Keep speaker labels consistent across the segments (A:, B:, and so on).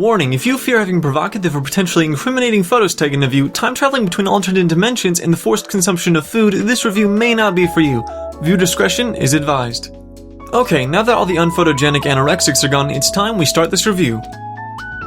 A: Warning, if you fear having provocative or potentially incriminating photos taken of you, time traveling between alternate dimensions, and the forced consumption of food, this review may not be for you. Viewer discretion is advised. Okay, now that all the unphotogenic anorexics are gone, it's time we start this review.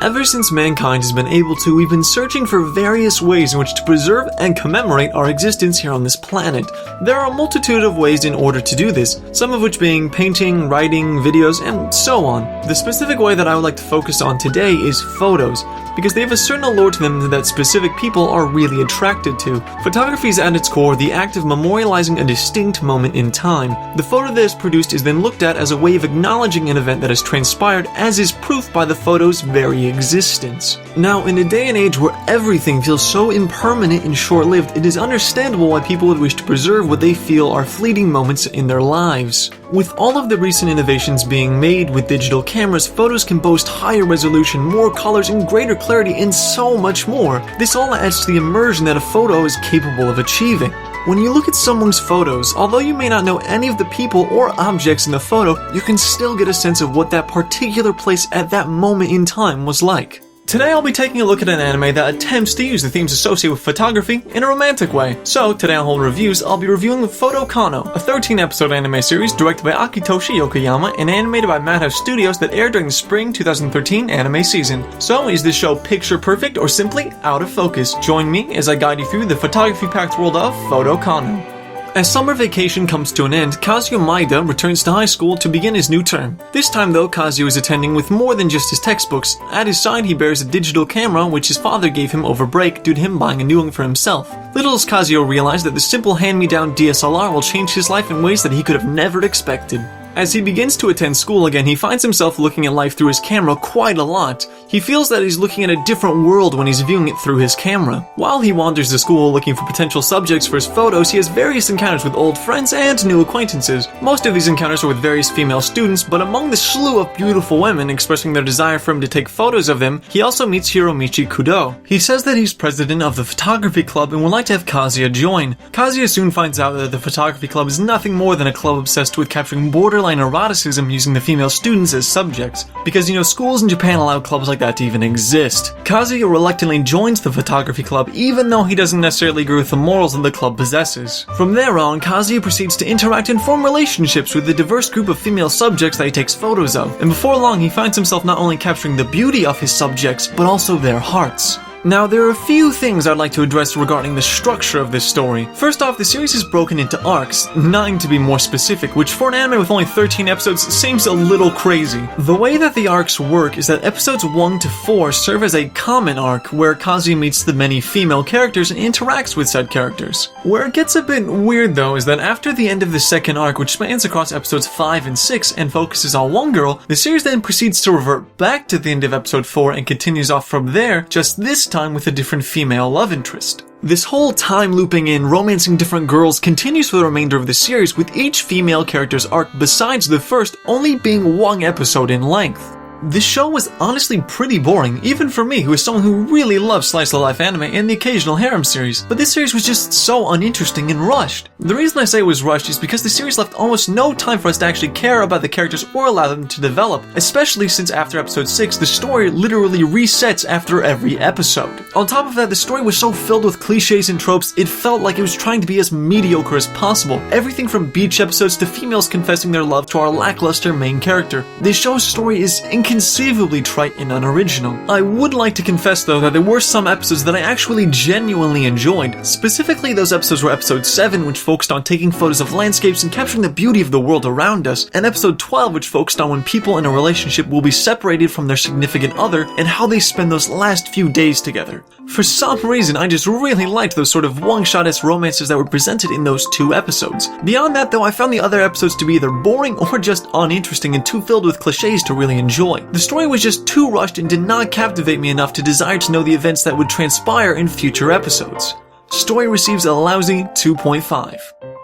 A: Ever since mankind has been able to, we've been searching for various ways in which to preserve and commemorate our existence here on this planet. There are a multitude of ways in order to do this, some of which being painting, writing, videos, and so on. The specific way that I would like to focus on today is photos, because they have a certain allure to them that specific people are really attracted to. Photography is at its core the act of memorializing a distinct moment in time. The photo that is produced is then looked at as a way of acknowledging an event that has transpired, as is proof by the photo's very existence. Now, in a day and age where everything feels so impermanent and short-lived, it is understandable why people would wish to preserve what they feel are fleeting moments in their lives. With all of the recent innovations being made with digital cameras, photos can boast higher resolution, more colors, and greater clarity, and so much more. This all adds to the immersion that a photo is capable of achieving. When you look at someone's photos, although you may not know any of the people or objects in the photo, you can still get a sense of what that particular place at that moment in time was like. Today I'll be taking a look at an anime that attempts to use the themes associated with photography in a romantic way. So today on HoldenReviews, I'll be reviewing Photo Kano, a 13-episode anime series directed by Akitoshi Yokoyama and animated by Madhouse Studios that aired during the spring 2013 anime season. So is this show picture perfect or simply out of focus? Join me as I guide you through the photography-packed world of Photo Kano. As summer vacation comes to an end, Kazuo Maeda returns to high school to begin his new term. This time though, Kazuo is attending with more than just his textbooks. At his side he bears a digital camera which his father gave him over break due to him buying a new one for himself. Little does Kazuo realize that the simple hand-me-down DSLR will change his life in ways that he could have never expected. As he begins to attend school again, he finds himself looking at life through his camera quite a lot. He feels that he's looking at a different world when he's viewing it through his camera. While he wanders the school looking for potential subjects for his photos, he has various encounters with old friends and new acquaintances. Most of these encounters are with various female students, but among the slew of beautiful women expressing their desire for him to take photos of them, he also meets Hiromichi Kudo. He says that he's president of the photography club and would like to have Kazuya join. Kazuya soon finds out that the photography club is nothing more than a club obsessed with capturing borderline eroticism using the female students as subjects, because schools in Japan allow clubs like that to even exist. Kazuya reluctantly joins the photography club even though he doesn't necessarily agree with the morals that the club possesses. From there on, Kazuya proceeds to interact and form relationships with the diverse group of female subjects that he takes photos of, and before long he finds himself not only capturing the beauty of his subjects, but also their hearts. Now, there are a few things I'd like to address regarding the structure of this story. First off, the series is broken into arcs, 9 to be more specific, which for an anime with only 13 episodes seems a little crazy. The way that the arcs work is that episodes 1 to 4 serve as a common arc, where Kazuya meets the many female characters and interacts with said characters. Where it gets a bit weird though is that after the end of the second arc, which spans across episodes 5 and 6 and focuses on one girl, the series then proceeds to revert back to the end of episode 4 and continues off from there, just this time with a different female love interest. This whole time looping in, romancing different girls continues for the remainder of the series, with each female character's arc besides the first only being one episode in length. This show was honestly pretty boring, even for me, who is someone who really loves slice-of-life anime and the occasional harem series, but this series was just so uninteresting and rushed. The reason I say it was rushed is because the series left almost no time for us to actually care about the characters or allow them to develop, especially since after episode 6, the story literally resets after every episode. On top of that, the story was so filled with cliches and tropes, it felt like it was trying to be as mediocre as possible. Everything from beach episodes to females confessing their love to our lackluster main character. This show's story is inconceivably trite and unoriginal. I would like to confess though that there were some episodes that I actually genuinely enjoyed. Specifically, those episodes were episode 7, which focused on taking photos of landscapes and capturing the beauty of the world around us, and episode 12, which focused on when people in a relationship will be separated from their significant other and how they spend those last few days together. For some reason, I just really liked those sort of one-shot-esque romances that were presented in those 2 episodes. Beyond that though, I found the other episodes to be either boring or just uninteresting and too filled with cliches to really enjoy. The story was just too rushed and did not captivate me enough to desire to know the events that would transpire in future episodes. Story receives a lousy 2.5.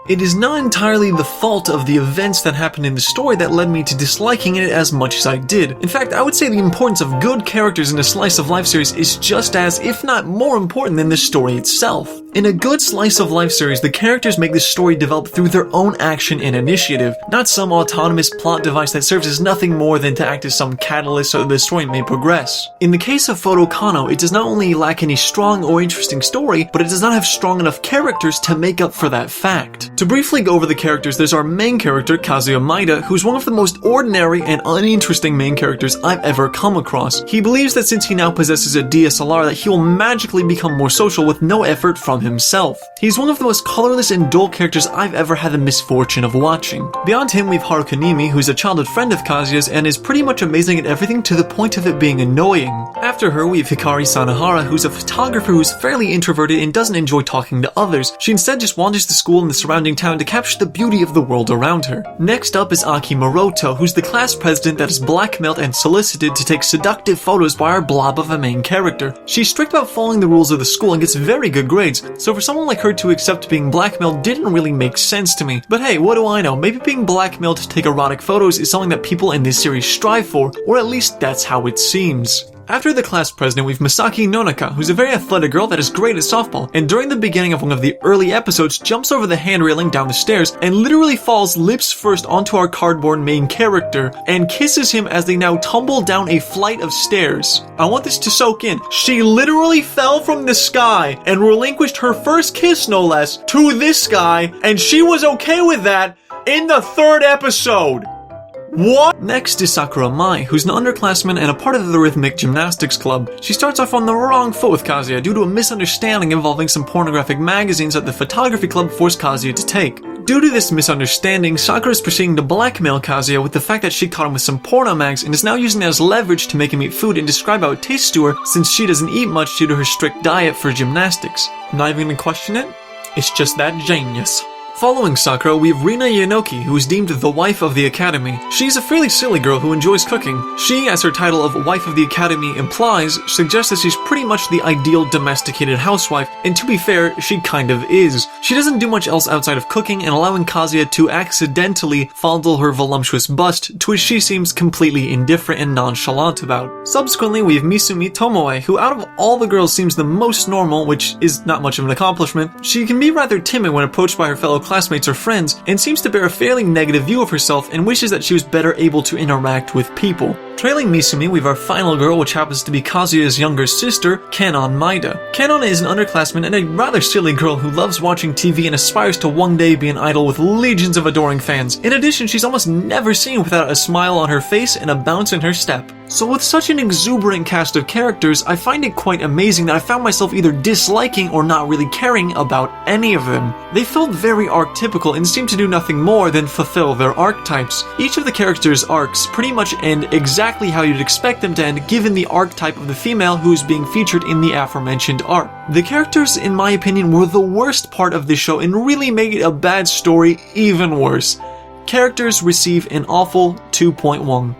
A: It is not entirely the fault of the events that happened in the story that led me to disliking it as much as I did. In fact, I would say the importance of good characters in a slice-of-life series is just as, if not more important than the story itself. In a good slice-of-life series, the characters make the story develop through their own action and initiative, not some autonomous plot device that serves as nothing more than to act as some catalyst so that the story may progress. In the case of Fhoto Kano, it does not only lack any strong or interesting story, but it does not have strong enough characters to make up for that fact. To briefly go over the characters, there's our main character, Kazuya Maeda, who's one of the most ordinary and uninteresting main characters I've ever come across. He believes that since he now possesses a DSLR that he will magically become more social with no effort from himself. He's one of the most colorless and dull characters I've ever had the misfortune of watching. Beyond him, we've Haruka Nimi, who's a childhood friend of Kazuya's and is pretty much amazing at everything to the point of it being annoying. After her, we have Hikari Sanahara, who's a photographer who's fairly introverted and doesn't enjoy talking to others. She instead just wanders to school in the surrounding town to capture the beauty of the world around her. Next up is Aki Moroto, who's the class president that is blackmailed and solicited to take seductive photos by our blob of a main character. She's strict about following the rules of the school and gets very good grades, so for someone like her to accept being blackmailed didn't really make sense to me. But hey, what do I know? Maybe being blackmailed to take erotic photos is something that people in this series strive for, or at least that's how it seems. After the class president, we've Masaki Nonaka, who's a very athletic girl that is great at softball, and during the beginning of one of the early episodes, jumps over the hand railing down the stairs and literally falls lips first onto our cardboard main character and kisses him as they now tumble down a flight of stairs. I want this to soak in. She literally fell from the sky and relinquished her first kiss, no less, to this guy, and she was okay with that in the 3rd episode. What? Next is Sakura Mai, who's an underclassman and a part of the rhythmic gymnastics club. She starts off on the wrong foot with Kazuya due to a misunderstanding involving some pornographic magazines that the photography club forced Kazuya to take. Due to this misunderstanding, Sakura is proceeding to blackmail Kazuya with the fact that she caught him with some porno mags and is now using that as leverage to make him eat food and describe how it tastes to her since she doesn't eat much due to her strict diet for gymnastics. Not even gonna question it? It's just that genius. Following Sakura, we have Rina Yanoki, who is deemed the wife of the academy. She's a fairly silly girl who enjoys cooking. She, as her title of wife of the academy implies, suggests that she's pretty much the ideal domesticated housewife, and to be fair, she kind of is. She doesn't do much else outside of cooking and allowing Kazuya to accidentally fondle her voluptuous bust, to which she seems completely indifferent and nonchalant about. Subsequently, we have Misumi Tomoe, who out of all the girls seems the most normal, which is not much of an accomplishment. She can be rather timid when approached by her fellow classmates or friends, and seems to bear a fairly negative view of herself and wishes that she was better able to interact with people. Trailing Misumi, we have our final girl, which happens to be Kazuya's younger sister, Kanon Maeda. Kanon is an underclassman and a rather silly girl who loves watching TV and aspires to one day be an idol with legions of adoring fans. In addition, she's almost never seen without a smile on her face and a bounce in her step. So with such an exuberant cast of characters, I find it quite amazing that I found myself either disliking or not really caring about any of them. They felt very archetypical and seemed to do nothing more than fulfill their archetypes. Each of the characters' arcs pretty much end exactly how you'd expect them to end given the archetype of the female who is being featured in the aforementioned arc. The characters, in my opinion, were the worst part of this show and really made a bad story even worse. Characters receive an awful 2.1.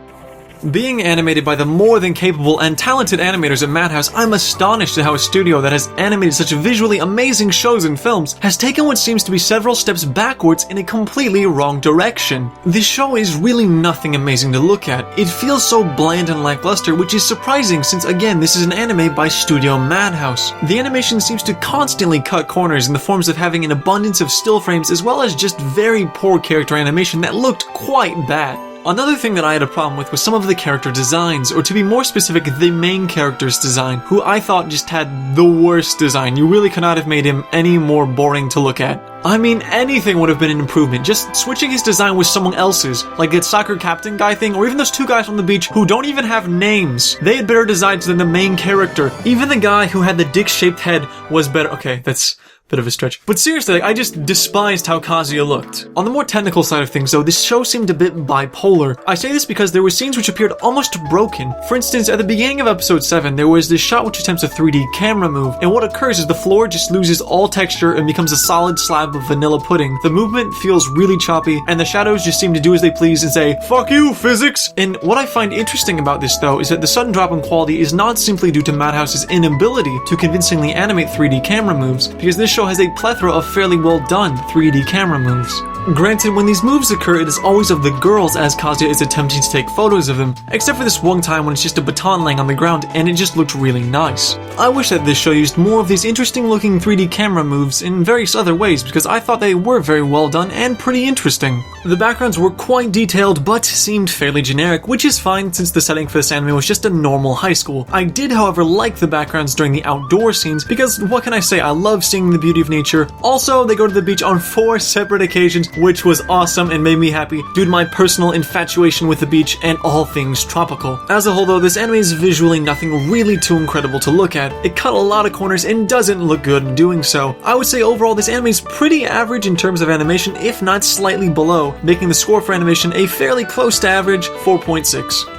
A: Being animated by the more than capable and talented animators at Madhouse, I'm astonished at how a studio that has animated such visually amazing shows and films has taken what seems to be several steps backwards in a completely wrong direction. This show is really nothing amazing to look at. It feels so bland and lackluster, which is surprising since again this is an anime by Studio Madhouse. The animation seems to constantly cut corners in the forms of having an abundance of still frames as well as just very poor character animation that looked quite bad. Another thing that I had a problem with was some of the character designs, or to be more specific, the main character's design, who I thought just had the worst design. You really could not have made him any more boring to look at. I mean, anything would have been an improvement. Just switching his design with someone else's, like that soccer captain guy thing, or even those two guys on the beach who don't even have names. They had better designs than the main character. Even the guy who had the dick-shaped head was better. Okay, that's bit of a stretch. But seriously, I just despised how Kazuya looked. On the more technical side of things though, this show seemed a bit bipolar. I say this because there were scenes which appeared almost broken. For instance, at the beginning of episode 7, there was this shot which attempts a 3D camera move, and what occurs is the floor just loses all texture and becomes a solid slab of vanilla pudding. The movement feels really choppy, and the shadows just seem to do as they please and say, "Fuck you, physics!" And what I find interesting about this though is that the sudden drop in quality is not simply due to Madhouse's inability to convincingly animate 3D camera moves, because this show has a plethora of fairly well done 3D camera moves. Granted, when these moves occur, it is always of the girls as Kazuya is attempting to take photos of them, except for this one time when it's just a baton laying on the ground and it just looked really nice. I wish that this show used more of these interesting looking 3D camera moves in various other ways because I thought they were very well done and pretty interesting. The backgrounds were quite detailed but seemed fairly generic, which is fine since the setting for this anime was just a normal high school. I did, however, like the backgrounds during the outdoor scenes because what can I say, I love seeing the beauty of nature. Also, they go to the beach on 4 separate occasions, which was awesome and made me happy due to my personal infatuation with the beach and all things tropical. As a whole though, this anime is visually nothing really too incredible to look at. It cut a lot of corners and doesn't look good in doing so. I would say overall this anime is pretty average in terms of animation, if not slightly below, making the score for animation a fairly close to average 4.6.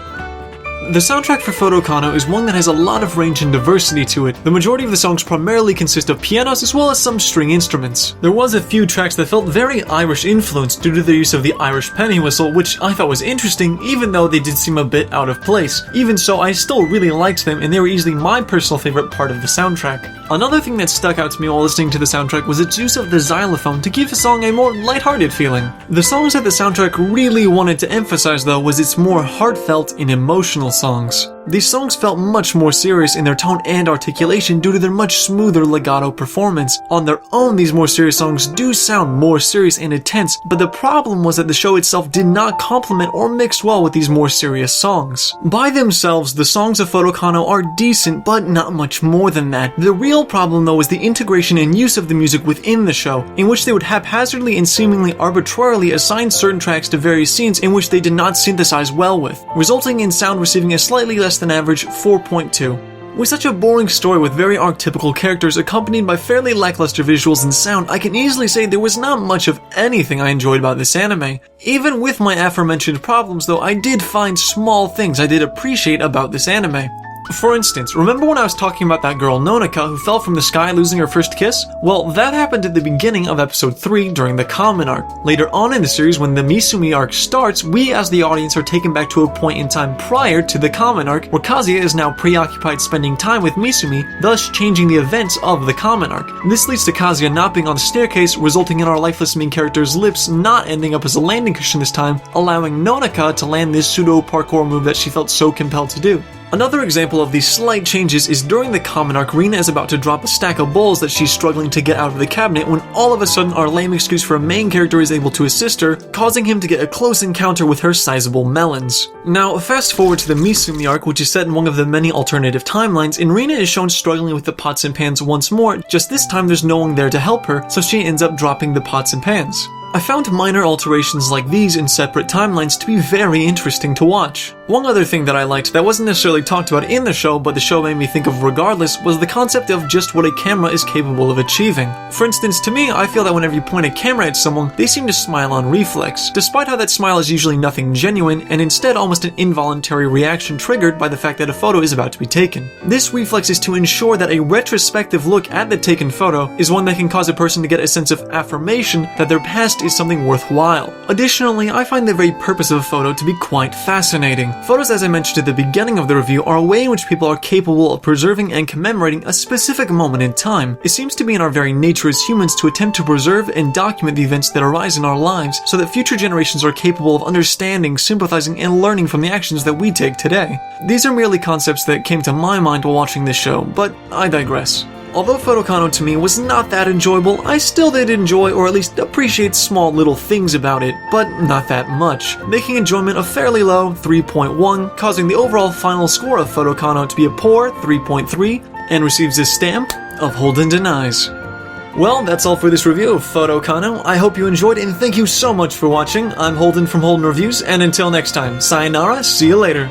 A: The soundtrack for Fhoto Kano is one that has a lot of range and diversity to it. The majority of the songs primarily consist of pianos as well as some string instruments. There was a few tracks that felt very Irish influenced due to the use of the Irish penny whistle, which I thought was interesting even though they did seem a bit out of place. Even so, I still really liked them and they were easily my personal favorite part of the soundtrack. Another thing that stuck out to me while listening to the soundtrack was its use of the xylophone to give the song a more lighthearted feeling. The songs that the soundtrack really wanted to emphasize though was its more heartfelt and emotional songs. These songs felt much more serious in their tone and articulation due to their much smoother legato performance. On their own, these more serious songs do sound more serious and intense, but the problem was that the show itself did not complement or mix well with these more serious songs. By themselves, the songs of Fhoto Kano are decent, but not much more than that. The real problem though is the integration and use of the music within the show, in which they would haphazardly and seemingly arbitrarily assign certain tracks to various scenes in which they did not synthesize well with, resulting in sound receiving a slightly less than average 4.2. With such a boring story with very archetypical characters accompanied by fairly lackluster visuals and sound, I can easily say there was not much of anything I enjoyed about this anime. Even with my aforementioned problems though, I did find small things I did appreciate about this anime. For instance, remember when I was talking about that girl Nonika who fell from the sky losing her first kiss? Well, that happened at the beginning of episode 3 during the Kamen arc. Later on in the series, when the Misumi arc starts, we as the audience are taken back to a point in time prior to the Kamen arc, where Kazuya is now preoccupied spending time with Misumi, thus changing the events of the Kamen arc. This leads to Kazuya not being on the staircase, resulting in our lifeless main character's lips not ending up as a landing cushion this time, allowing Nonika to land this pseudo parkour move that she felt so compelled to do. Another example of these slight changes is during the Kamen arc, Rina is about to drop a stack of bowls that she's struggling to get out of the cabinet when all of a sudden our lame excuse for a main character is able to assist her, causing him to get a close encounter with her sizable melons. Now, fast forward to the Misumi arc, which is set in one of the many alternative timelines, and Rina is shown struggling with the pots and pans once more, just this time there's no one there to help her, so she ends up dropping the pots and pans. I found minor alterations like these in separate timelines to be very interesting to watch. One other thing that I liked that wasn't necessarily talked about in the show, but the show made me think of regardless, was the concept of just what a camera is capable of achieving. For instance, to me, I feel that whenever you point a camera at someone, they seem to smile on reflex, despite how that smile is usually nothing genuine, and instead almost an involuntary reaction triggered by the fact that a photo is about to be taken. This reflex is to ensure that a retrospective look at the taken photo is one that can cause a person to get a sense of affirmation that their past is something worthwhile. Additionally, I find the very purpose of a photo to be quite fascinating. Photos, as I mentioned at the beginning of the review, are a way in which people are capable of preserving and commemorating a specific moment in time. It seems to be in our very nature as humans to attempt to preserve and document the events that arise in our lives so that future generations are capable of understanding, sympathizing, and learning from the actions that we take today. These are merely concepts that came to my mind while watching this show, but I digress. Although Fhoto Kano to me was not that enjoyable, I still did enjoy or at least appreciate small little things about it, but not that much, making enjoyment a fairly low 3.1, causing the overall final score of Fhoto Kano to be a poor 3.3, and receives a stamp of Holden denies. Well, that's all for this review of Fhoto Kano. I hope you enjoyed and thank you so much for watching. I'm Holden from Holden Reviews, and until next time, sayonara, see you later.